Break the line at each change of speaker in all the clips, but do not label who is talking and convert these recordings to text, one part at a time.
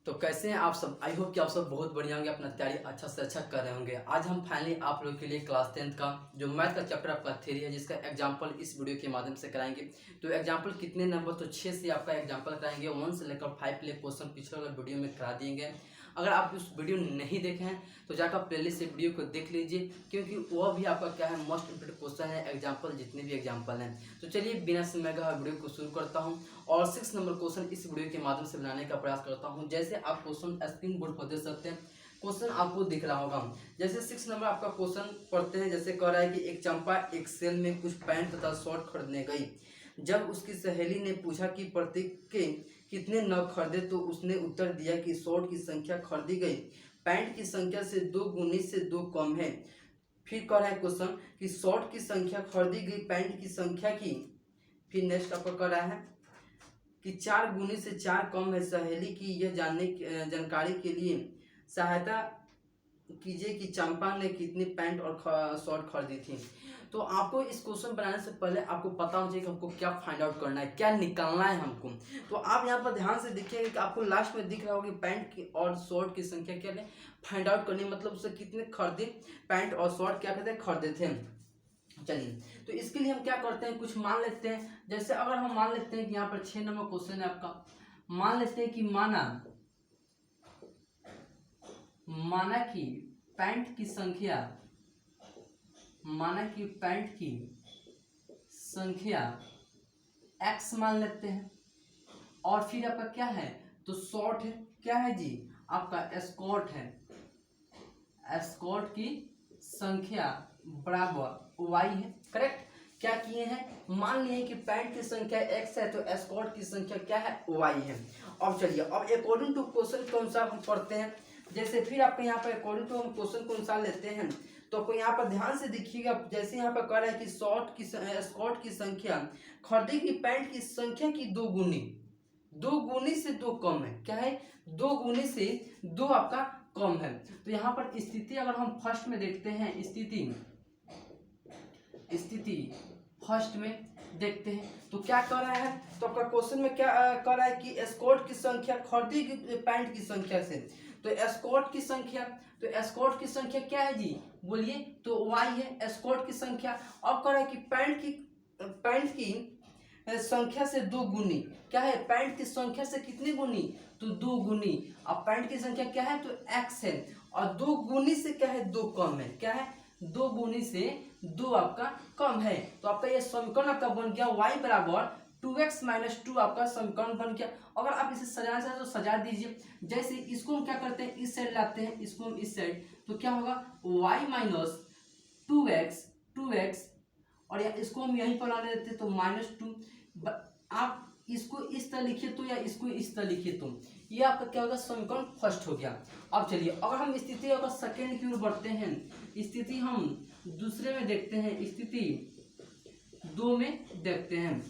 तो कैसे हैं आप सब। आई होप कि आप सब बहुत बढ़िया होंगे, अपना तैयारी अच्छा से अच्छा कर रहे होंगे। आज हम फाइनली आप लोगों के लिए क्लास 10th का जो मैथ का चैप्टर आपका थ्योरी है, जिसका एग्जांपल इस वीडियो के माध्यम से कराएंगे। तो एग्जांपल कितने नंबर, तो 6 से आपका एग्जांपल कराएंगे। 1 से लेकर 5 के लिए क्वेश्चन पिछले वाला वीडियो में करा दिए गए। अगर आप उस वीडियो नहीं देखे हैं तो जाकर प्लेलिस्ट से वीडियो को देख लीजिए, क्योंकि वह भी आपका क्या है, मोस्ट इंपोर्टेंट क्वेश्चन है एग्जाम्पल, जितने भी एग्जाम्पल हैं। तो चलिए बिना समय का वीडियो को शुरू करता हूं और 6 नंबर क्वेश्चन इस वीडियो के माध्यम से बनाने का प्रयास करता हूं। जैसे आप क्वेश्चन स्क्रीन बोर्ड पर देख सकते हैं, क्वेश्चन आपको दिख रहा होगा। जैसे 6 नंबर आपका क्वेश्चन पढ़ते हैं। जैसे कह रहा है कि एक चंपा एक सेल में कुछ पैंट तथा शर्ट खरीदने गई। जब उसकी सहेली ने पूछा कि प्रत्येक के कितने नग खरीदे, तो उसने उत्तर दिया कि शर्ट की संख्या खरीदी गई पैंट की संख्या से 2 गुनी से 2 कम है। फिर कह रहा है क्वेश्चन कि शर्ट की संख्या खरीदी गई पैंट की संख्या की। फिर नेक्स्ट आपको कह रहा है कि 4 गुनी से 4 कम है। सहेली की यह जानकारी के लिए सहायता कीजिए कि चंपा ने कितनी पैंट और शर्ट खरीदी थी। तो आपको इस क्वेश्चन बनाने से पहले आपको पता होना चाहिए कि हमको क्या फाइंड आउट करना है, क्या निकालना है हमको। तो आप यहाँ पर ध्यान से देखिएगा कि आपको लास्ट में दिख रहा होगा कि पैंट की और शर्ट की संख्या क्या है फाइंड आउट करनी, मतलब उससे कितने खरीदे पैंट और शर्ट क्या कहते हैं खरीदे थे। चलिए तो इसके लिए हम क्या करते हैं, कुछ मान लेते हैं। जैसे अगर हम मान लेते हैं कि यहाँ पर 6 नंबर क्वेश्चन है आपका। मान लेते हैं कि माना कि पैंट की संख्या x मान लेते हैं। और फिर आपका क्या है, तो शॉर्ट है, क्या है जी, आपका एस्कॉर्ट है। एस्कॉर्ट की संख्या बराबर y है। करेक्ट। क्या किए हैं, मान लिए कि पैंट की संख्या x है तो एस्कॉर्ट की संख्या क्या है, y है। अब चलिए अब अकॉर्डिंग टू क्वेश्चन के अनुसार हम पढ़ते हैं। जैसे फिर आपको यहाँ पर अकॉर्डिंग टू हम क्वेश्चन के अनुसार लेते हैं। तो आपको यहाँ पर ध्यान से देखिएगा, जैसे यहाँ पर कह रहा है कि एस्कॉर्ट की संख्या खरीदी की पैंट की संख्या की 2 गुनी से 2 कम है। क्या है, 2 गुनी से 2 आपका कम है। तो यहाँ पर स्थिति अगर हम फर्स्ट में देखते हैं, स्थिति फर्स्ट में देखते हैं तो क्या कर रहा है, तो आपका क्वेश्चन में क्या कर रहा है कि एस्कॉर्ट की संख्या खरीदी पैंट की संख्या से। तो एस्कॉर्ट की संख्या क्या है जी, बोलिए, तो y है एस्कॉर्ट की संख्या। अब कह रहा है कि पैंट की संख्या से 2 गुनी, क्या है, पैंट की संख्या से कितनी गुनी, तो 2 गुनी। अब पैंट की संख्या क्या है, तो x है, और 2 गुनी से क्या है, 2 कम है। क्या है, 2 गुनी से 2 आपका कम है। तो आपका ये समीकरण आपका बन गया y बराबर 2x - 2 आपका समीकरण बन गया। अगर आप इसे सजाना चाहें तो सजा दीजिए। जैसे इसको हम क्या करते हैं, इस साइड लाते हैं, इसको हम इस साइड, तो क्या होगा y - 2x और या इसको हम यहीं पर लाने देते तो -2। आप इसको इस तरह लिखिए तो या इसको इस तरह लिखिए तो ये आपका क्या होगा, समीकरण फर्स्ट हो गया। अब चलिए अगर हम स्थिति अगर सेकेंड की ओर बढ़ते हैं, स्थिति हम दूसरे में देखते हैं, स्थिति 2 में देखते हैं।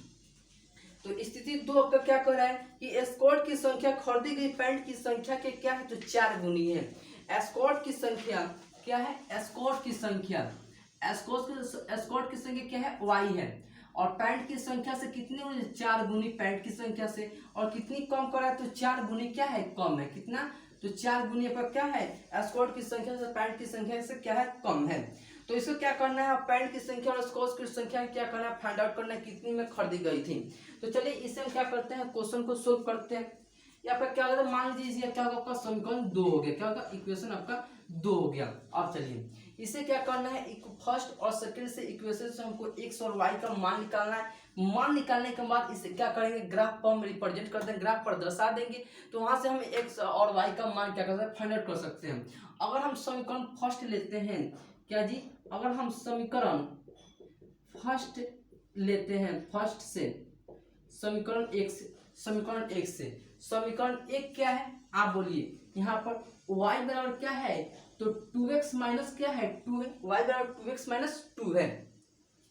तो स्थिति 2 आपका क्या कर रहा है कि एस्कॉर्ट की संख्या खरीदी गई पैंट की संख्या के क्या है, तो 4 गुनी है। एस्कॉर्ट की संख्या क्या है, एस्कॉर्ट की संख्या क्या है, y है। और पैंट की संख्या से कितनी गुनी, 4 गुनी पैंट की संख्या से। और कितनी कम करा है, तो 4 गुनी क्या है, कम है। कितना, तो 4 गुनी पर क्या है, एस्कॉर्ट की संख्या से पैंट की संख्या से क्या है, कम है। तो इसको क्या करना है, पैंट की संख्या और एस्कॉर्ट की संख्या क्या करना है, फाइंड आउट करना है कितनी में खरीदी गई थी। तो चलिए इसे हम क्या करते हैं, क्वेश्चन को सोल्व करते हैं। या फिर क्या होगा, मान लीजिए क्या होगा, आपका समीकरण 2 हो गया। क्या होगा, इक्वेशन आपका 2 हो गया। अब चलिए इसे क्या करना है, फर्स्ट और सेकंड से इक्वेशन से हमको x और y का मान निकालना है। मान निकालने के बाद इसे क्या करेंगे, ग्राफ पर हम रिप्रेजेंट कर देंगे, ग्राफ पर दर्शा देंगे। तो वहां से हम x और y का मान क्या कर सकते हैं, फाइंड आउट कर सकते हैं। अगर हम समीकरण फर्स्ट लेते हैं, क्या जी, अगर हम समीकरण फर्स्ट लेते हैं, फर्स्ट से समीकरण 1 से समीकरण 1 क्या है, आप बोलिए। यहाँ पर y बराबर क्या है, तो 2x माइनस क्या है, 2 है। y बराबर 2x - 2 है।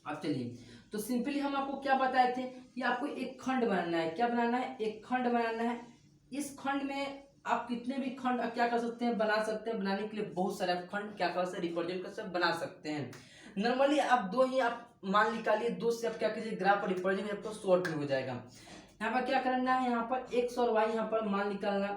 अब चलिए तो सिंपली हम आपको क्या बताए थे कि आपको एक खंड बनाना है। क्या बनाना है, एक खंड बनाना है। इस खंड में आप कितने भी खंड क्या कर सकते हैं, बना सकते हैं। बनाने के लिए बहुत सारे खंड क्या कर सकते हैं, रिप्रेजेंट कर सकते हैं, बना सकते हैं। नॉर्मली आप 2 ही आप मान निकालिए, 2 से आप क्या कीजिए, ग्राफ पर रिप्रेजेंट आपको शॉर्ट में हो जाएगा। यहाँ पर क्या करना है, यहाँ पर x और y यहाँ पर मान निकालना,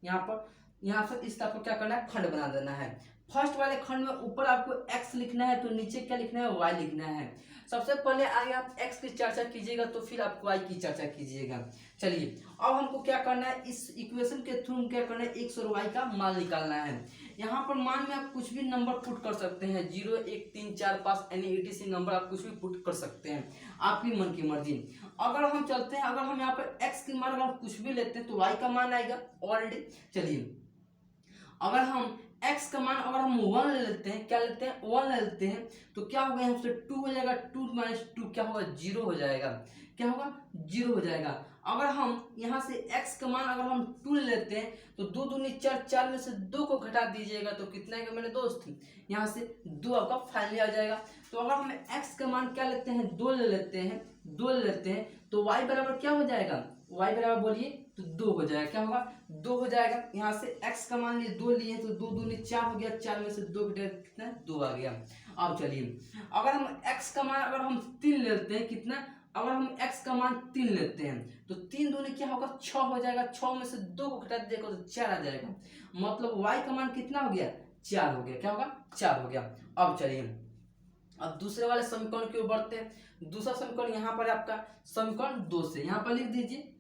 यहाँ पर इस आपको क्या करना है, खंड बना देना है। फर्स्ट वाले खंड में ऊपर आपको x लिखना है, तो नीचे क्या लिखना है, y लिखना है। सबसे पहले आगे आप x की चर्चा कीजिएगा, तो फिर आप y की चर्चा कीजिएगा। चलिए अब हमको क्या करना है, इस इक्वेशन के थ्रू क्या करना है, x और y का मान निकालना है। यहाँ पर मान में आप कुछ भी नंबर पुट कर सकते हैं, 0 1 3 4 5 यानी etc नंबर आप कुछ भी पुट कर सकते हैं, आपकी मन की मर्जी। अगर हम चलते हैं, अगर हम यहाँ पर x की मान अगर कुछ भी लेते हैं तो y का मान आएगा ऑलरेडी। चलिए अगर हम x का मान अगर हम 1 ले लेते हैं, क्या लेते हैं, 1 ले लेते हैं, तो क्या होगा, यहाँ से 2 हो जाएगा, 2 माइनस 2 क्या होगा, 0 हो जाएगा। क्या होगा, 0 हो जाएगा। अगर हम यहाँ से x का मान अगर हम 2 ले लेते हैं, तो 2 दूनी 4, 4 में से 2 को घटा दीजिएगा, तो कितना है मेरे दोस्त, यहाँ से 2 आपका फाइनली आ जाएगा। तो अगर हम x का मान क्या लेते हैं, 2 ले लेते हैं, 2 ले लेते हैं, तो y बराबर क्या हो जाएगा, y बराबर बोलिए तो 2 हो जाएगा। क्या होगा, 2 हो जाएगा। यहाँ से x का मान लिए 2 लिए, तो 2 दूनी 4 हो गया, 4 में से 2 कितना, 2 आ गया। अब चलिए अगर हम x का मान अगर हम 3 लेते हैं, कितना, अगर हम x का मान 3 लेते हैं, तो 3 दूनी क्या होगा, 6 हो जाएगा, 6 में से 2 को घटा दीजिएगा तो 4 आ जाएगा। मतलब y का मान कितना हो गया, 4 हो गया। क्या होगा, 4 हो गया। अब चलिए अब दूसरे वाले समीकरण की ओर बढ़ते हैं। दूसरा समीकरण यहाँ पर आपका समीकरण 2 से, यहाँ पर लिख दीजिए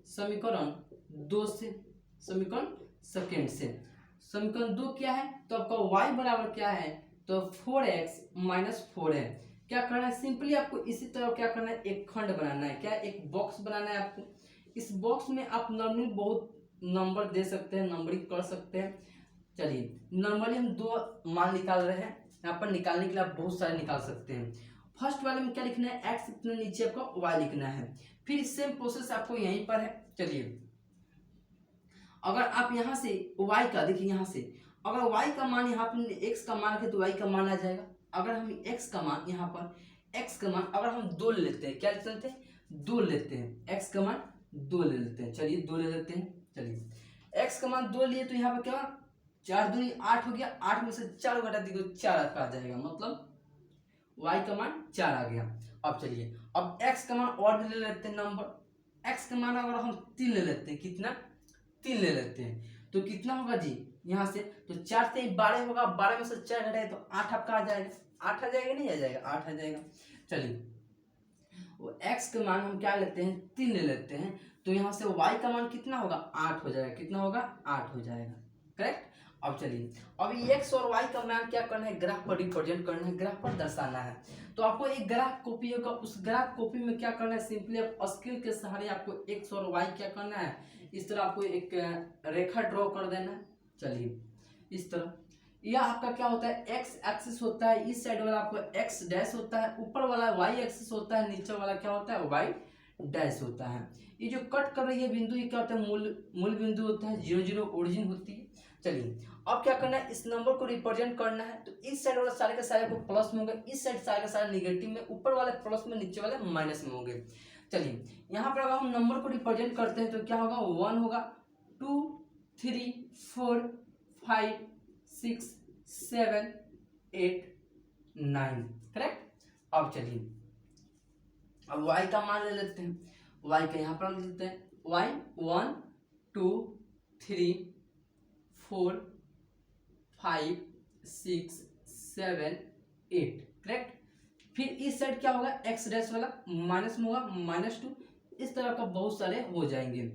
समीकरण 2 से, समीकरण सेकेंड से। समीकरण 2 क्या है, तो आपका y बराबर क्या है, तो 4x माइनस 4 है। क्या करना है, सिंपली आपको इसी तरह क्या करना है, एक खंड बनाना है। क्या, एक बॉक्स बनाना है आपको। इस बॉक्स में आप नॉर्मली बहुत नंबर दे सकते हैं, नंबरिंग कर सकते हैं। चलिए नॉर्मली हम 2 मान निकाल रहे हैं, यहाँ पर निकालने के लिए आप बहुत सारे निकाल सकते हैं। फर्स्ट वाले में क्या लिखना है, x इतना, नीचे आपको y लिखना है। फिर सेम प्रोसेस आपको यहीं पर है। चलिए अगर आप यहाँ से y का देखिए, यहाँ से अगर y का मान यहाँ पर x का मान रखे तो y का मान आ जाएगा। अगर हम x का मान यहाँ पर x का मान अगर हम 2 ले लेते हैं, क्या लेते हैं, 2 लेते हैं, x का मान 2 ले लेते हैं। चलिए 2 ले लेते हैं। चलिए x का मान 2 लिए, तो यहाँ पर क्या, 4 दूनी 8 हो गया, 8 में से 4 घटा दीजिए तो 4 आपका आ जाएगा, मतलब y का मान 4 आ गया। अब चलिए अब x का मान और भी ले लेते हैं नंबर। x का मान अगर हम 3 ले लेते हैं, कितना, 3 ले लेते हैं, तो कितना होगा जी, यहाँ से तो 4 से 12 होगा, 12 में से 4 घटाए तो 8 आपका आ जाएगा। 8 आ जाएगा, नहीं आ जाएगा, 8 आ जाएगा। चलिए वो x का मान हम क्या लेते हैं, 3 ले लेते हैं, तो यहाँ से y का मान कितना होगा, 8 हो जाएगा। कितना होगा, 8 हो जाएगा, करेक्ट। अब चलिए अब x और y का मान क्या करना है, ग्राफ पर रिप्रेजेंट करना है, ग्राफ पर दर्शाना है। तो आपको एक ग्राफ कॉपी होगा, उस ग्राफ कॉपी में क्या करना है, सिंपली आप स्केल के सहारे आपको x और y क्या करना है, इस तरह आपको एक रेखा ड्रॉ कर देना है। चलिए इस तरह, यह आपका क्या होता है, x एक्सिस होता है, इस साइड वाला आपको x डैश होता है, ऊपर वाला y एक्सिस होता है, नीचे वाला क्या होता है, y डैश होता है। ये जो कट कर रही है बिंदु, ये क्या होता है, मूल बिंदु होता है, 0 0 ओरिजिन होती है। चलिए अब क्या करना है, इस नंबर को रिप्रेजेंट करना है, तो इस साइड वाला सारे के सारे को प्लस में होंगे, इस साइड सारे के सारे निगेटिव में, ऊपर वाले प्लस में, नीचे वाले माइनस में होंगे। चलिए यहाँ पर अगर हम नंबर को रिप्रेजेंट करते हैं तो क्या होगा, 1 होगा, 2 3 4 5 6 7 8 9, करेक्ट। अब चलिए अब y का मान ले लेते हैं, y का यहाँ पर ले लेते हैं, y 1 2 3 4 5 6 7 8, करेक्ट। फिर इस साइड क्या होगा, x डैश वाला माइनस में होगा, -2, इस तरह का बहुत सारे हो जाएंगे।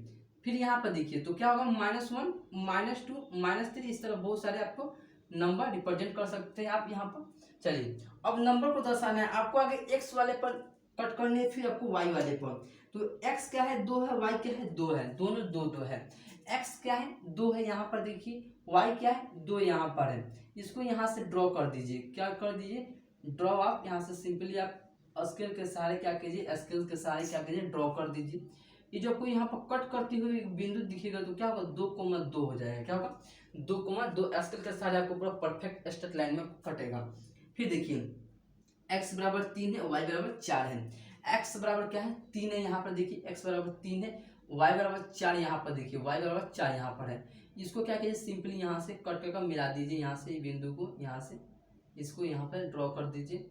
फिर यहाँ पर देखिए तो क्या होगा, -1 -2 -3, इस तरह बहुत सारे आपको नंबर रिप्रेजेंट कर सकते हैं आप यहाँ पर। चलिए अब नंबर को दर्शाना है आपको, आगे x वाले पर कट करनी है, फिर आपको y वाले पर। तो x क्या है, 2 है, y क्या है, 2 है, दोनों 2 2 है। x क्या है, 2 है, यहाँ पर देखिए, y क्या है, 2 यहाँ पर है। इसको यहाँ से ड्रॉ कर दीजिए, क्या कर दीजिए, ड्रॉ। आप यहाँ से सिंपली आप स्केल के सहारे क्या कीजिए, स्केल के सहारे क्या कीजिए, ड्रॉ कर दीजिए। ये जो आपको यहाँ पर कट करती हुई बिंदु दिखेगा तो क्या होगा, 2,2 हो जाएगा। क्या होगा, 2,2 स्केल के सहारे आपको पूरा परफेक्ट स्ट्रेट लाइन में कटेगा। फिर देखिए x बराबर 3 है, y बराबर 4 है। x बराबर क्या है, 3 है, यहाँ पर देखिए x बराबर 3 है, y बराबर 4 यहाँ पर देखिए, y बराबर 4 यहाँ पर है। इसको क्या कीजिए, सिंपली यहाँ से कट कर मिला दीजिए, यहाँ से बिंदु को यहाँ से इसको यहाँ पर ड्रॉ कर दीजिए।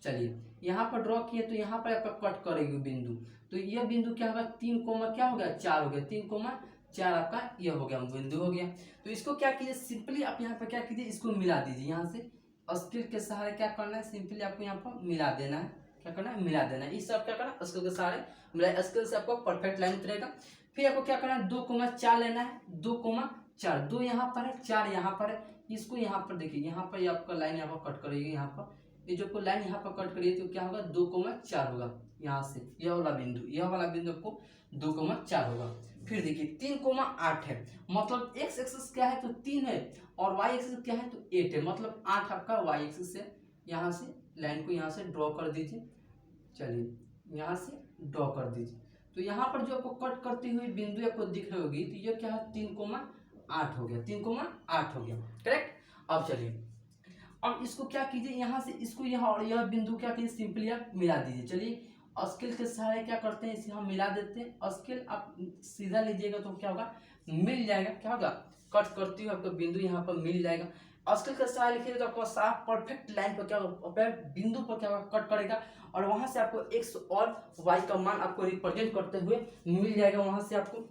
चलिए यहाँ पर ड्रॉ किए तो यहाँ पर आपका कट करेगी बिंदु, तो यह बिंदु क्या होगा 3 कोमा क्या हो गया 4 हो गया, 3 कोमा 4 आपका यह हो गया बिंदु हो गया। तो इसको क्या कीजिए सिंपली आप यहाँ पर क्या कीजिए इसको मिला दीजिए, यहाँ से स्केल के सहारे क्या करना है सिंपली आपको यहाँ पर मिला देना है, क्या करना है मिला देना है। इस सब क्या करना है स्केल के सहारे मिला, स्केल से आपको परफेक्ट लाइन उतरेगा। फिर आपको क्या करना है 2,4 लेना है, 2,4 2 यहाँ पर है 4 यहाँ पर है, इसको यहाँ पर देखिए यहाँ पर आपका लाइन यहाँ पर कट करेगी, यहाँ पर ये जो लाइन यहाँ पर कट करिए तो क्या होगा 2,4 होगा, यहाँ से यह वाला बिंदु आपको 2,4 होगा। फिर देखिए 3,8 है, मतलब एक्स एक्सिस क्या है तो 3 है और वाई एक्सिस क्या है तो 8 है, मतलब 8 आपका वाई एक्सिस है। यहाँ से लाइन को यहाँ से ड्रॉ कर दीजिए, चलिए यहाँ से ड्रॉ कर दीजिए। तो यहाँ पर जो आपको कट करती हुई बिंदु आपको दिख रही होगी तो ये क्या है 3,8 हो गया, 3,8 हो गया करेक्ट। अब चलिए अब इसको क्या कीजिए यहाँ से इसको यहाँ और यह बिंदु क्या कीजिए सिंपली आप मिला दीजिए। चलिए स्केल के सहारे क्या करते हैं इसे हम मिला देते हैं, स्केल आप सीधा लीजिएगा तो क्या होगा मिल जाएगा, क्या होगा कट करती हुई आपका बिंदु यहाँ पर मिल जाएगा। स्केल के सहारे लिखिएगा तो आपको साफ परफेक्ट लाइन पर क्या होगा बिंदु पर क्या होगा कट करेगा और वहां से आपको एक्स और वाई का मान आपको रिप्रेजेंट करते हुए मिल जाएगा वहां से आपको।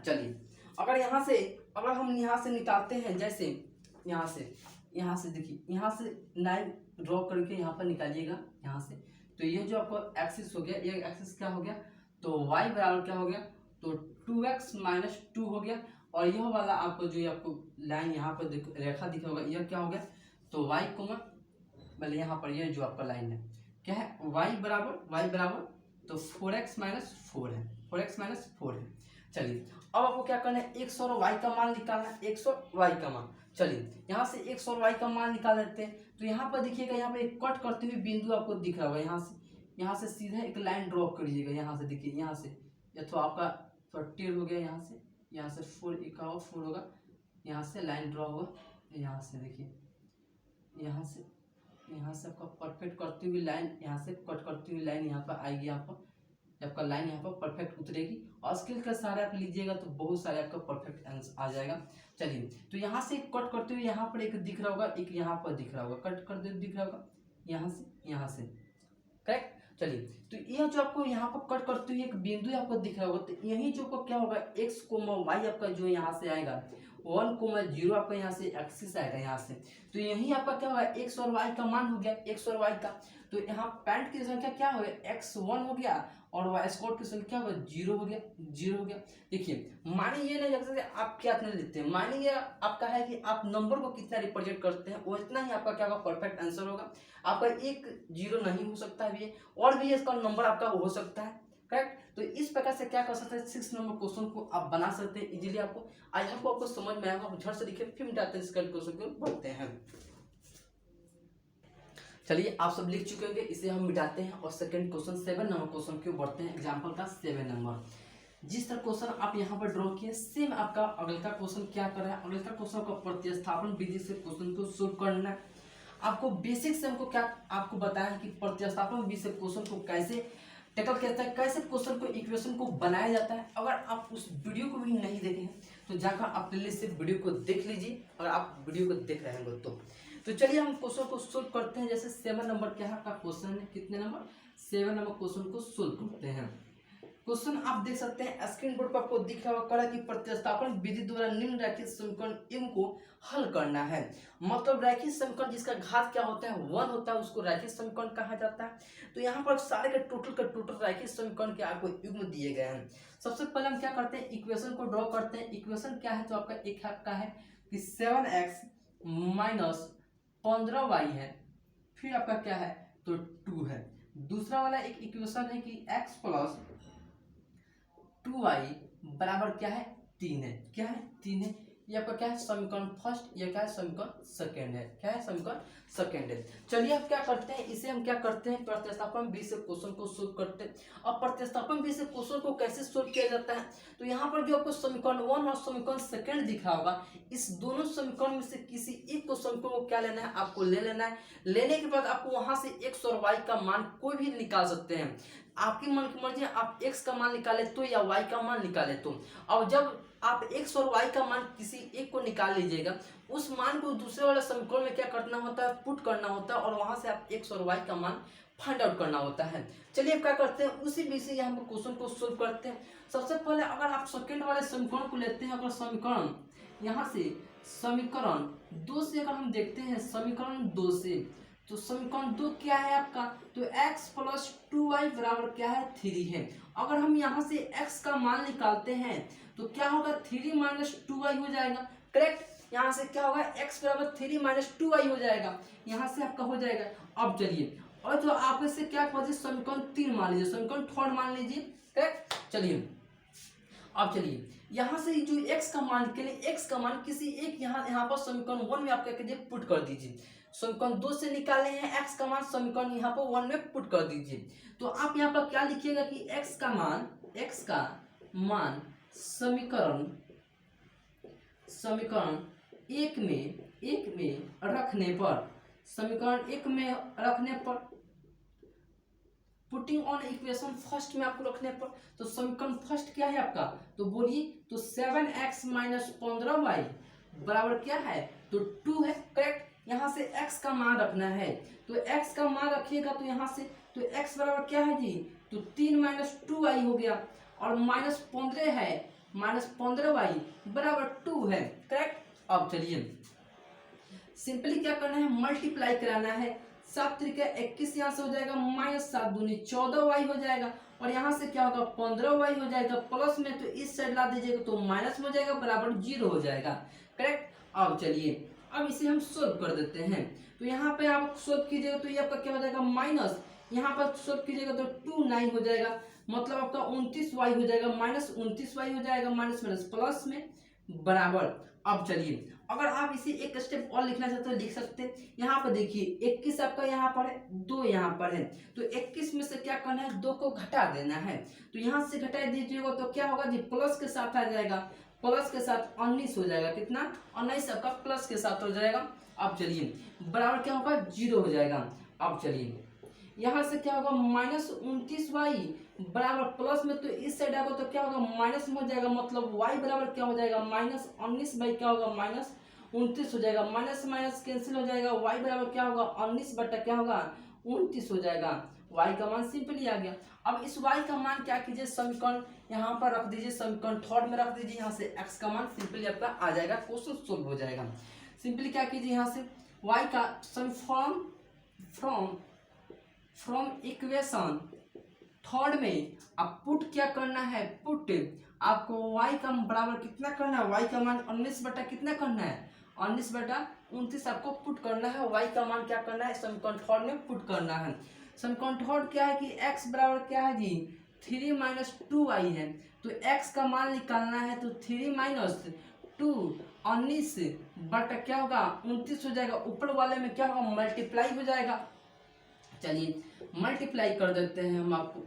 चलिए अगर हम यहाँ से निकालते हैं, जैसे यहाँ से देखिए यहाँ से लाइन ड्रॉ करके यहाँ पर निकालिएगा यहाँ से, तो ये जो आपको एक्सिस हो गया ये एक्सिस क्या हो गया तो y बराबर क्या हो गया तो 2x माइनस 2 हो गया, और यह वाला आपको जो आपको लाइन यहाँ पर रेखा दिखा होगा यह क्या हो गया तो y कोमा मतलब यहाँ पर यह जो आपका लाइन है क्या है y बराबर तो 4x माइनस 4 है, 4x माइनस 4 है। चलिए अब आपको क्या करना है x और y का मान निकालना है, x और y का मान। चलिए यहाँ से x और y का मान निकाल लेते हैं, तो यहाँ पर देखिएगा यहाँ पर एक कट करते हुए बिंदु आपको दिख रहा होगा, यहाँ से सीधा एक लाइन ड्रॉ करिएगा, यहाँ से देखिए यहाँ से या तो आपका थोड़ा टेढ़ हो गया, यहाँ से 4 एक और 4 होगा, यहाँ से लाइन ड्रॉ होगा, यहाँ से देखिए यहाँ से आपका परफेक्ट करती हुई लाइन यहाँ से कट करती हुई लाइन यहाँ पर आएगी, आपका लाइन यहाँ पर परफेक्ट उतरेगी और स्केल का सहारा आप लीजिएगा तो बहुत सारे आपका परफेक्ट आंसर आ जाएगा। चलिए तो यहाँ से कट करते हुए यहाँ पर एक दिख रहा होगा, एक यहाँ पर दिख रहा होगा, कट करते हुए दिख रहा होगा यहाँ से करेक्ट। चलिए तो यह जो आपको यहाँ पर कट करते हुए एक बिंदु आपको दिख रहा होगा, तो यही जो क्या होगा x कोमा y आपका जो यहाँ से आएगा 1,0 आपका यहाँ से एक्सिस आएगा यहाँ से, तो यही आपका क्या होगा x और y का मान हो गया, x और y का, तो यहाँ पॉइंट की संख्या क्या हो गया x1 हो गया और y स्क्वायर की संख्या क्या होगा 0 हो गया। देखिए मानिए ये नहीं लग सकता आप क्या इतना लिखते हैं, मानिए आपका है कि आप नंबर को कितना रिप्रेजेंट करते हैं वो इतना ही आपका क्या होगा परफेक्ट आंसर होगा। आपका 1 0 नहीं हो सकता है और भी इसका नंबर आपका हो सकता है करेक्ट। तो इस प्रकार से क्या कर सकते हैं 6 नंबर क्वेश्चन को आप बना सकते हैं इजीली। आई होप आपको समझ में आएगा, झट से देखिए फिर मिटाते हैं इसका क्वेश्चन को बढ़ते हैं। चलिए आप सब लिख चुके होंगे, इसे हम मिटाते हैं और सेकंड क्वेश्चन 7 नंबर क्वेश्चन क्यों बढ़ते हैं। एग्जांपल का 7 नंबर जिस तरह क्वेश्चन आप यहाँ पर ड्रॉ किए सेम आपका अगले का क्वेश्चन क्या कर रहा है, अगले का क्वेश्चन को प्रतिस्थापन विधि से क्वेश्चन को सोल्व करना है। आपको बेसिक से हमको क्या आपको बताया कि प्रतिस्थापन विधि से क्वेश्चन को कैसे टैकल करता है, कैसे क्वेश्चन को इक्वेशन को बनाया जाता है। अगर आप उस वीडियो को भी नहीं देखे हैं तो जाकर आप प्लेलिस्ट से वीडियो को देख लीजिए, अगर आप वीडियो को देख रहे हैं तो चलिए हम क्वेश्चन को सोल्व करते हैं। जैसे 7 नंबर क्या है आपका क्वेश्चन है, कितने नंबर 7 नंबर क्वेश्चन को सोल्व करते हैं। क्वेश्चन आप देख सकते हैं स्क्रीन बोर्ड पर आपको दिख रहा होगा कि प्रतिस्थापन विधि द्वारा निम्न रैखिक समीकरण m को हल करना है। मतलब रैखिक समीकरण जिसका घात क्या होता है 1 होता है उसको रैखिक समीकरण कहा जाता है। तो यहाँ पर सारे के टोटल रैखिक समीकरण के आपको युग्म दिए गए हैं। सबसे पहले हम क्या करते हैं इक्वेशन को ड्रॉ करते हैं। इक्वेशन क्या है तो आपका एक आपका है कि 7x माइनस 15y है, फिर आपका क्या है तो 2 है। दूसरा वाला एक इक्वेशन है कि x प्लस 2y बराबर क्या है 3 है, क्या है 3 है। ये आपका क्या है समीकरण फर्स्ट, ये क्या है समीकरण सेकंड है, क्या है समीकरण सेकंड है। चलिए अब क्या करते हैं इसे हम क्या करते हैं प्रतिस्थापन विधि से क्वेश्चन को सोल्व करते हैं। अब प्रतिस्थापन विधि से क्वेश्चन को कैसे सोल्व किया जाता है तो यहाँ पर जो आपको समीकरण 1 और समीकरण सेकंड दिख रहा होगा इस दोनों समीकरण में से किसी एक को समीकरण को क्या लेना है आपको ले लेना है। लेने के बाद आपको वहां से x और y का मान कोई भी निकाल सकते हैं। आपकी मन की मर्जी, आप x का मान निकाले तो या y का मान निकाले तो। और जब आप x और y का मान किसी एक को निकाल लीजिएगा, उस मान को दूसरे वाले समीकरण में क्या करना होता है, पुट करना होता है, और वहां से आप x और y का मान फाइंड आउट करना होता है। चलिए अब क्या करते हैं, उसी विषय यहाँ पर क्वेश्चन को सोल्व करते हैं। सबसे पहले अगर आप सेकंड वाले समीकरण को लेते हैं, अगर समीकरण यहाँ से समीकरण 2 से अगर हम देखते हैं, समीकरण 2 से, तो समीकरण 2 क्या है आपका, तो x प्लस 2y बराबर क्या है, 3 है। अगर हम यहाँ से x का मान निकालते हैं तो क्या होगा, 3 माइनस 2y हो जाएगा, करेक्ट। यहाँ से क्या होगा, x बराबर 3 माइनस 2y हो जाएगा, यहाँ से आपका हो जाएगा। अब चलिए, और तो आप इससे क्या पहुंचे, समीकरण 3 मान लीजिए, समीकरण 3 मान लीजिए, करेक्ट। चलिए अब चलिए यहाँ से जो x का मान के लिए, x का मान किसी एक यहाँ पर समीकरण 1 में आप क्या कीजिए, पुट कर दीजिए। समीकरण 2 से निकाले हैं x का मान, समीकरण यहाँ पर 1 में पुट कर दीजिए। तो आप यहाँ पर क्या लिखिएगा कि x का मान समीकरण एक में रखने पर, समीकरण 1 में रखने पर, पुटिंग ऑन इक्वेशन फर्स्ट में आपको रखने पर, तो समीकरण फर्स्ट क्या है आपका, तो बोलिए, तो 7x माइनस 15y बराबर क्या है, तो 2 है, करेक्ट। यहाँ से x का मान रखना है, तो x का मान रखिएगा तो यहाँ से, तो x बराबर क्या है जी, तो 3 माइनस 2y हो गया, और माइनस 15 है, माइनस 15y बराबर 2 है, करेक्ट। अब चलिए सिंपली क्या करना है, मल्टीप्लाई कराना है। 7 त्रिका 21 यहाँ से हो जाएगा, माइनस 7 दूनी 14y हो जाएगा, और यहाँ से क्या होगा, 15y हो जाएगा, प्लस में तो इस साइड ला दीजिएगा तो माइनस में हो जाएगा, बराबर 0 हो जाएगा, करेक्ट। अब चलिए अब इसे हम सोल्व कर देते हैं। तो यहाँ पे आप सोल्व कीजिएगा तो ये आपका क्या हो जाएगा, माइनस, यहाँ पर सोल्व कीजिएगा तो 2 9 हो जाएगा, मतलब आपका 29y हो जाएगा, माइनस 29y हो जाएगा, माइनस माइनस प्लस में बराबर। अब चलिए अगर आप इसे एक स्टेप और लिखना चाहते हो लिख सकते हैं। यहाँ पर देखिए 21 आपका यहाँ पर है, 2 यहाँ पर है, तो 21 में से क्या करना है, 2 को घटा देना है। तो यहाँ से घटा दीजिएगा तो क्या होगा जी, प्लस के साथ आ जाएगा, प्लस के साथ 19 हो जाएगा, कितना, 19 आपका प्लस के साथ हो जाएगा। अब चलिए बराबर क्या होगा, 0 हो जाएगा। अब चलिए यहाँ से क्या होगा, माइनस 29y बराबर प्लस में, तो इस साइड आएगा तो क्या होगा, माइनस में हो जाएगा, मतलब y बराबर क्या हो जाएगा, माइनस 19 बाई क्या होगा, माइनस 29 हो जाएगा, माइनस माइनस कैंसिल हो जाएगा, y बराबर क्या होगा, 19 बटा क्या होगा, 29 हो जाएगा। y का मान सिंपली आ गया। अब इस y का मान क्या कीजिए, समीकरण यहाँ पर रख दीजिए, समीकरण 3 में रख दीजिए, यहाँ से x का मान सिंपली आपका आ जाएगा, क्वेश्चन सोल्व हो जाएगा। सिंपली क्या कीजिए, यहाँ से y का फ्रॉम इक्वेशन 3 में आप पुट क्या करना है, पुट आपको y का बराबर कितना करना है, y का मान 19 बटा कितना करना है, 19 बटा 29 आपको पुट करना है। y का मान क्या करना है, समीकरण 3 में पुट करना है। समीकरण 3 क्या है कि x बराबर क्या है जी, 3 माइनस 2y है, तो x का मान निकालना है, तो 3 माइनस 2 19 बटा क्या होगा, 29 हो जाएगा, ऊपर वाले में क्या होगा, मल्टीप्लाई हो जाएगा। चलिए मल्टीप्लाई कर देते हैं हम आपको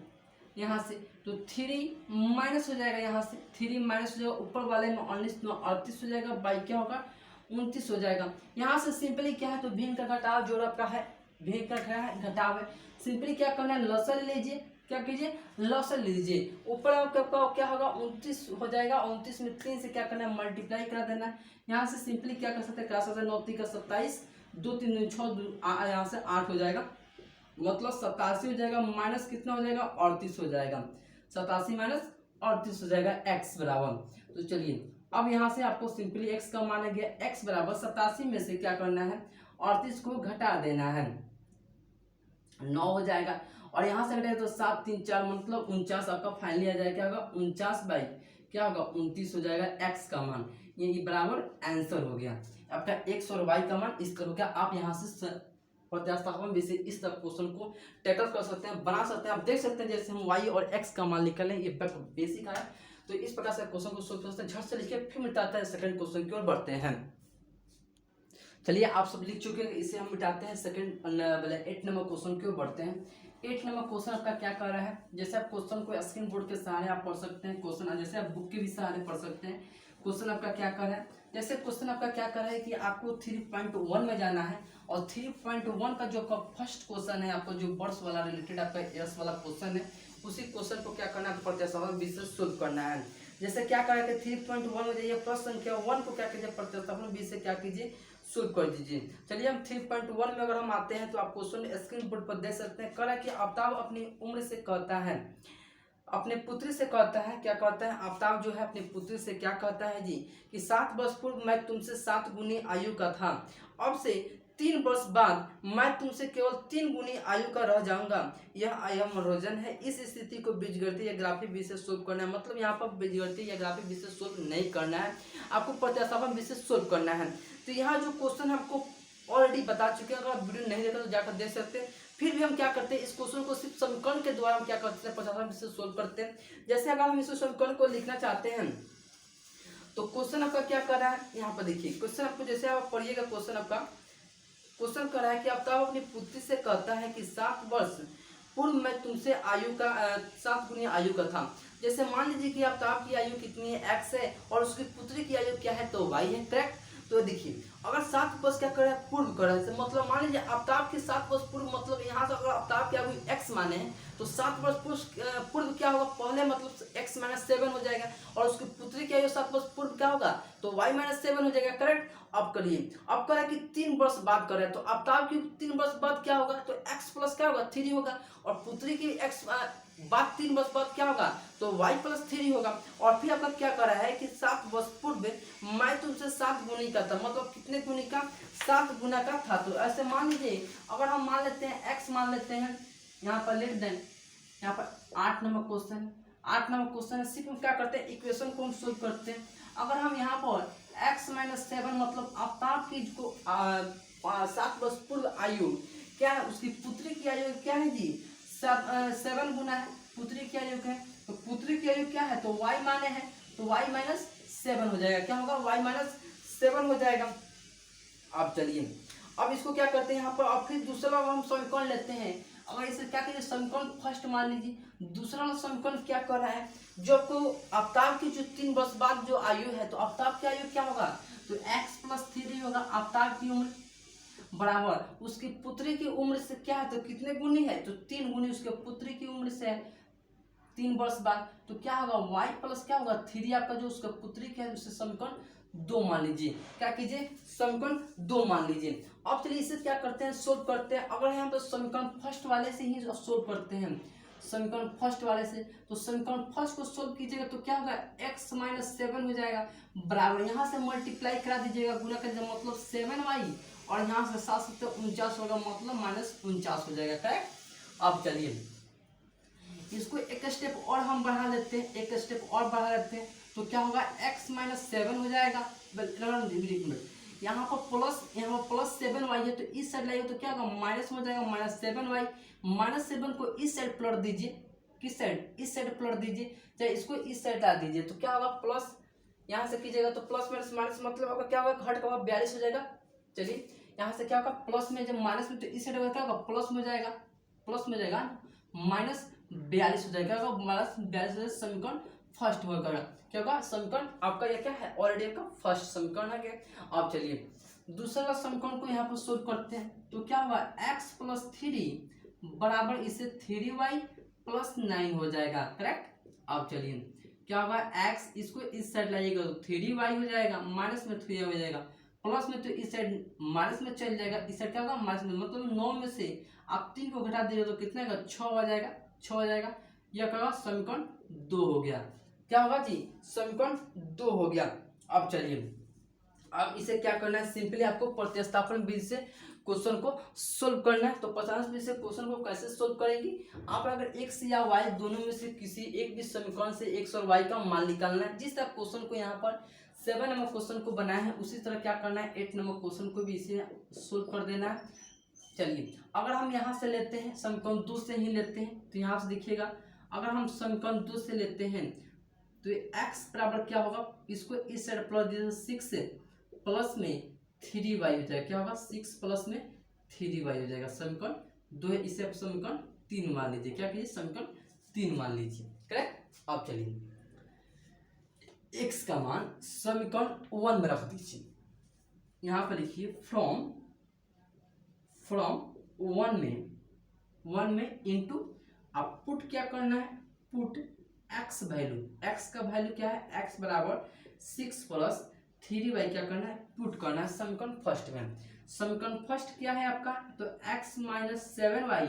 यहाँ से, तो 3 माइनस हो जाएगा, यहाँ से 3 माइनस हो जाएगा, ऊपर वाले में 19 9 38 हो जाएगा, बाई क्या होगा, 29 हो जाएगा। यहाँ से सिंपली क्या है, तो भिन्न का घटाव जोड़ आपका है, भिन्न का क्या है, घटाव है। सिंपली क्या करना है, लसर लीजिए, क्या कीजिए, लसर लीजिए, ऊपर आपका क्या होगा, 29 हो जाएगा, 29 में 3 से क्या करना है, मल्टीप्लाई करा देना है। यहाँ से सिंपली क्या कर सकते हैं, 9 3 का 27, 2 3 6, यहाँ से 8 हो जाएगा, मतलब 87 हो जाएगा, माइनस कितना हो जाएगा, 38 हो जाएगा, 87 माइनस 38 हो जाएगा, x बराबर। तो चलिए अब यहाँ से आपको सिंपली x का मान गया, x बराबर 87 में से क्या करना है, 38 को घटा देना है, 9 हो जाएगा, और यहाँ से घटाए तो 7 3 4 मतलब 49 आपका फाइनली आ जाएगा, क्या होगा, 49 बाई क्या होगा, 29 हो जाएगा x का मान। ये बराबर आंसर हो गया आपका x और y का मान। इस करो क्या आप यहाँ से प्रत्यास्थापन विधि से इस तरह क्वेश्चन को टैकल कर सकते हैं, बना सकते हैं। आप देख सकते हैं जैसे हम y और x का मान निकालें, ये बेसिक है। तो इस प्रकार से क्वेश्चन को सोल्व कर सकते हैं, झट से लिखिए, फिर मिटाते हैं सेकंड क्वेश्चन की ओर बढ़ते हैं। चलिए आप सब लिख चुके हैं, इसे हम मिटाते हैं, सेकंड 8 नंबर क्वेश्चन की ओर बढ़ते हैं। 8 नंबर क्वेश्चन आपका क्या कर रहा है, जैसे आप क्वेश्चन को स्क्रीन बोर्ड के सहारे आप पढ़ सकते हैं, क्वेश्चन जैसे आप बुक के भी सहारे पढ़ सकते हैं। क्वेश्चन आपका क्या कर रहा है, जैसे क्वेश्चन आपका क्या कर रहा है कि आपको 3.1 में जाना है, और 3.1 का जो आपका फर्स्ट क्वेश्चन है, आपको जो वर्ष वाला रिलेटेड आपका यस वाला क्वेश्चन है, उसी क्वेश्चन को क्या करना है, प्रतिस्थापन विधि से सोल्व करना है। जैसे क्या करें कि 3.1 में जाइए, प्रश्न संख्या 1 को क्या कीजिए, प्रतिस्थापन विधि से क्या कीजिए, सोल्व कर दीजिए। चलिए हम 3.1 में अगर हम आते हैं तो आप क्वेश्चन स्क्रीन बोर्ड पर देख सकते हैं। कह रहा है कि आफ्ताब अपनी उम्र से कहता है, अपने पुत्री से कहता है, क्या कहता है, आफ्ताब जो है अपनी पुत्री से क्या कहता है जी, कि 7 वर्ष पूर्व मैं तुमसे 7 गुनी आयु का था, अब से 3 वर्ष बाद मैं तुमसे केवल 3 गुनी आयु का रह जाऊंगा। यह मनोरंजन है। इस स्थिति को बीजगणितीय या ग्राफिक विधि से सोल्व करना है। मतलब यहाँ पर बीजगणितीय या ग्राफिक विधि से सोल्व नहीं करना है, आपको प्रतिस्थापन विधि से सोल्व करना है। तो यहाँ जो क्वेश्चन आपको ऑलरेडी बता चुके हैं, अगर आप वीडियो नहीं देखा तो जाकर देख सकते हैं। फिर भी हम क्या करते हैं, इस क्वेश्चन को सिर्फ समीकरण के द्वारा हम क्या करते हैं, प्रतिस्थापन विधि से सोल्व करते हैं। जैसे अगर हम इस समीकरण को लिखना चाहते हैं तो क्वेश्चन आपका क्या कर रहा है, यहाँ पर देखिए क्वेश्चन आपको, जैसे आप पढ़िएगा क्वेश्चन आपका, क्वेश्चन कर रहा है कि आफ्ताब अपनी पुत्री से कहता है कि 7 वर्ष पूर्व मैं तुमसे आयु का 7 गुनी आयु का था। जैसे मान लीजिए कि आफ्ताब की आयु कितनी है, x है, और उसकी पुत्री की आयु क्या है, तो y है, करेक्ट। तो देखिए अगर 7 वर्ष क्या कर रहा है, पूर्व कर रहा है, मतलब मान लीजिए आफ्ताब के 7 वर्ष पूर्व, मतलब यहाँ से अगर आफ्ताब की आयु x माने हैं तो 7 वर्ष पूर्व क्या होगा, पहले मतलब x - 7 हो जाएगा, और उसकी पुत्री की आयु 7 वर्ष पूर्व क्या होगा, तो y - 7 हो जाएगा, करेक्ट। अब करिए, अब कह रहा है कि 3 वर्ष बाद कर रहा है, तो आफ्ताब की 3 वर्ष बाद क्या होगा, तो x प्लस क्या होगा, 3 होगा, और पुत्री की x बाद 3 वर्ष बाद क्या होगा, तो y + 3 होगा। और फिर आपका क्या कर रहा है कि 7 वर्ष पूर्व मैं तुमसे 7 गुनी का था, मतलब कितने गुनी का, 7 गुना का था। तो ऐसे मान लीजिए अगर हम मान लेते हैं x मान लेते हैं, यहाँ पर लिख दें, यहाँ पर 8 नंबर क्वेश्चन, 8 नंबर क्वेश्चन है। सिर्फ हम क्या करते हैं, इक्वेशन को हम सोल्व करते हैं। अगर हम यहाँ पर x - 7 मतलब आफ्ताब की जो 7 वर्ष पूर्व आयु क्या है, उसकी पुत्री की आयु क्या है जी, 7 गुना है पुत्री की आयु का है, तो पुत्री की आयु क्या है, तो y माने है, तो y - 7 हो जाएगा, क्या होगा, y - 7 हो जाएगा। अब चलिए अब इसको क्या करते हैं यहाँ पर, अब फिर दूसरा हम समीकरण लेते हैं। अगर इसे क्या करिए, समीकरण फर्स्ट मान लीजिए, दूसरा समीकरण क्या कर रहा है, जो आपको आफ्ताब की जो 3 वर्ष बाद जो आयु है, तो आफ्ताब की आयु क्या होगा, तो x + 3 होगा, आफ्ताब की उम्र बराबर उसकी पुत्री की उम्र से क्या है, तो कितने गुनी है, तो 3 गुनी उसके पुत्री की उम्र से है 3 वर्ष बाद, तो क्या होगा, y + क्या होगा, 3 आपका जो उसका पुत्री क्या है, उससे समीकरण 2 मान लीजिए, क्या कीजिए, समीकरण 2 मान लीजिए। अब चलिए इसे क्या करते हैं, सोल्व करते हैं। अगर यहाँ पर समीकरण फर्स्ट वाले से ही सोल्व करते हैं, समीकरण फर्स्ट वाले से, तो समीकरण फर्स्ट को सोल्व कीजिएगा तो क्या होगा, x - 7 हो जाएगा, बराबर यहाँ से मल्टीप्लाई करा दीजिएगा, गुना कर दीजिएगा, मतलब 7y, और यहाँ से 7 7 49 होगा, मतलब -49 हो जाएगा, करेक्ट। अब चलिए इसको एक स्टेप और हम बढ़ा लेते हैं, एक स्टेप और बढ़ा लेते हैं, तो क्या होगा, x - 7 हो जाएगा, यहाँ पर प्लस, यहाँ पर +7y है, तो इस साइड लाइए तो क्या होगा, माइनस हो जाएगा, -7y, -7 को इस साइड पलट दीजिए, किस साइड, इस साइड पलट दीजिए, चाहे इसको इस साइड ला दीजिए, तो क्या होगा, प्लस यहाँ से कीजिएगा तो प्लस माइनस मतलब आपका क्या होगा, घट का 42 हो जाएगा। चलिए यहाँ से क्या होगा, प्लस में जब माइनस में, तो इस साइड क्या होगा, प्लस में जाएगा, प्लस में जाएगा, -42 हो जाएगा, -42 समीकरण फर्स्ट होगा, क्या होगा, समीकरण आपका ये क्या है, ऑलरेडी आपका फर्स्ट समीकरण है क्या। अब चलिए दूसरा समीकरण को यहाँ पर सोल्व करते हैं, तो क्या होगा, x + 3 बराबर इसे 3y + 9 हो जाएगा, करेक्ट। अब चलिए क्या होगा, x इसको इस साइड लाइएगा तो 3y हो जाएगा, माइनस में 3y हो जाएगा, प्लस में तो इस साइड माइनस में चल जाएगा, इस साइड क्या होगा, माइनस में, मतलब 9 में से आप 3 को घटा दीजिए तो कितना होगा, 6 हो जाएगा, 6 हो जाएगा। यह क्या होगा, समीकरण 2 हो गया, क्या होगा जी, समीकरण 2 हो गया। अब चलिए अब इसे क्या करना है, सिंपली आपको प्रतिस्थापन विधि से क्वेश्चन को सोल्व करना है। तो 50 में से क्वेश्चन को कैसे सोल्व करेंगे, आप अगर x या y दोनों में से किसी एक भी समीकरण से x और y का मान निकालना है। जिस तरह क्वेश्चन को यहाँ पर 7 नंबर क्वेश्चन को बनाया है, उसी तरह क्या करना है, 8 नंबर क्वेश्चन को भी इसे सोल्व कर देना है। चलिए अगर हम यहाँ से लेते हैं, समीकरण 2 से ही लेते हैं, तो यहाँ से देखिएगा, अगर हम समीकरण 2 से लेते हैं तो x बराबर क्या होगा, इसको इस साइड प्लस दीजिए, 6 प्लस में 3y हो जाएगा, क्या होगा, 6 प्लस में 3y हो जाएगा, समीकरण 2 है, इसे आप समीकरण 3 मान लीजिए, क्या कीजिए, समीकरण 3 मान लीजिए, करेक्ट। अब चलिए x का मान समीकरण 1 में रख दीजिए, यहाँ पर लिखिए फ्रॉम 1 में इंटू अब पुट क्या करना है, पुट एक्स वैल्यू, एक्स का वैल्यू क्या है, एक्स बराबर 6 प्लस 3y क्या करना है, पुट करना है समीकरण फर्स्ट में। समीकरण फर्स्ट क्या है आपका, तो x माइनस 7y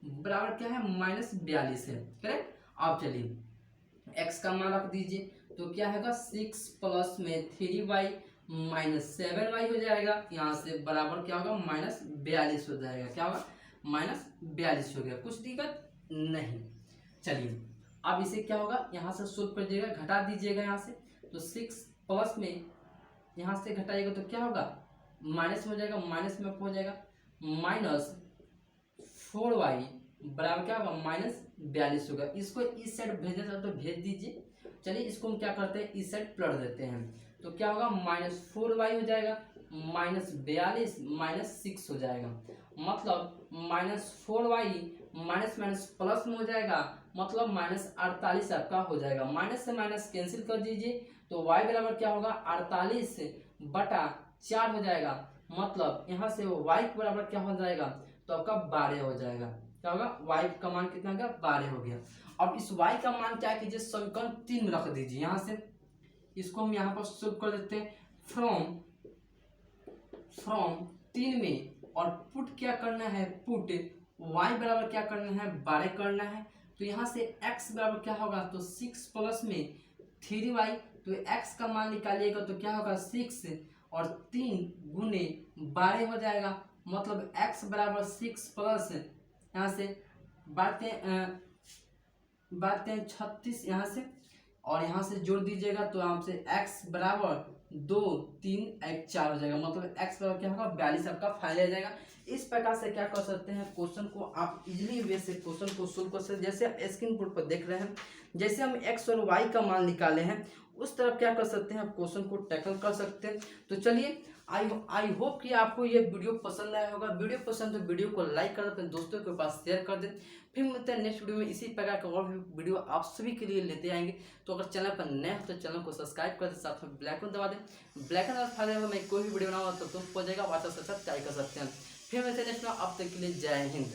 बराबर क्या है, माइनस 42 है, करेक्ट। अब चलिए x का मान रख दीजिए, तो क्या होगा 6 प्लस में 3y माइनस 7y हो जाएगा, यहाँ से बराबर क्या होगा, माइनस 42 हो जाएगा, क्या होगा, माइनस 42 हो गया, कुछ दिक्कत नहीं। चलिए अब इसे क्या होगा, यहाँ से सोल्व कर दीजिएगा, घटा दीजिएगा यहाँ से, तो 6 प्लस में यहाँ से घटाइएगा तो क्या होगा, माइनस में हो जाएगा, माइनस में हो जाएगा, माइनस 4y बराबर क्या होगा, माइनस 42 होगा। इसको इस साइड भेजना चाहते तो भेज दीजिए। चलिए इसको हम क्या करते हैं, इस साइड प्लट देते हैं, तो क्या होगा, माइनस 4y हो जाएगा, माइनस 42 माइनस 6 हो जाएगा, मतलब minus 4y minus minus plus में हो जाएगा, मतलब माइनस 48 आपका हो जाएगा। माइनस से माइनस कैंसिल कर दीजिए, तो y बराबर क्या होगा, 48 बटा 4 हो जाएगा, मतलब यहाँ से y के बराबर क्या हो जाएगा, तो आपका 12 हो जाएगा, क्या होगा, y का मान कितना हो गया, 12 हो गया। अब इस y का मान क्या कीजिए, समीकरण 3 में रख दीजिए, यहाँ से इसको हम यहाँ पर सोल्व कर देते हैं, फ्रॉम 3 में, और पुट क्या करना है, पुट y बराबर क्या करना है, 12 करना है, तो यहाँ से x बराबर क्या होगा, तो 6 प्लस में 3y, तो x का मान निकालिएगा तो क्या होगा, 6 और 3 गुने 12 हो जाएगा, मतलब x बराबर 6 प्लस यहाँ से बातें 36 यहाँ से, और यहाँ से जोड़ दीजिएगा तो यहाँ से x बराबर 2 3 1 4 हो जाएगा, मतलब x बराबर क्या होगा, 42 आपका फाइनल आ जाएगा। इस प्रकार से क्या कर सकते हैं, क्वेश्चन को आप इजीली वे से क्वेश्चन को सोल्व कर सकते हैं। जैसे आप स्क्रीन बोर्ड पर देख रहे हैं, जैसे हम x और y का मान निकाले हैं, उस तरफ क्या कर सकते हैं, आप क्वेश्चन को टैकल कर सकते हैं। तो चलिए आई होप कि आपको ये वीडियो पसंद आया होगा। वीडियो पसंद तो वीडियो को लाइक कर अपने दोस्तों के पास शेयर कर दें। फिर मिलते हैं नेक्स्ट वीडियो में, इसी प्रकार का और भी वीडियो आप सभी के लिए लेते आएंगे। तो अगर चैनल पर नए हो तो चैनल को सब्सक्राइब कर दें, साथ में ब्लैक आइकन दबा दें। ब्लैक आइकन फायदा होगा, मैं कोई भी वीडियो बनाऊंगा तो तुम पहुंच जाएगा, WhatsApp से टाइप कर सकते हैं। फिर मिलते हैं नेक्स्ट में, अब तक के लिए जय हिंद।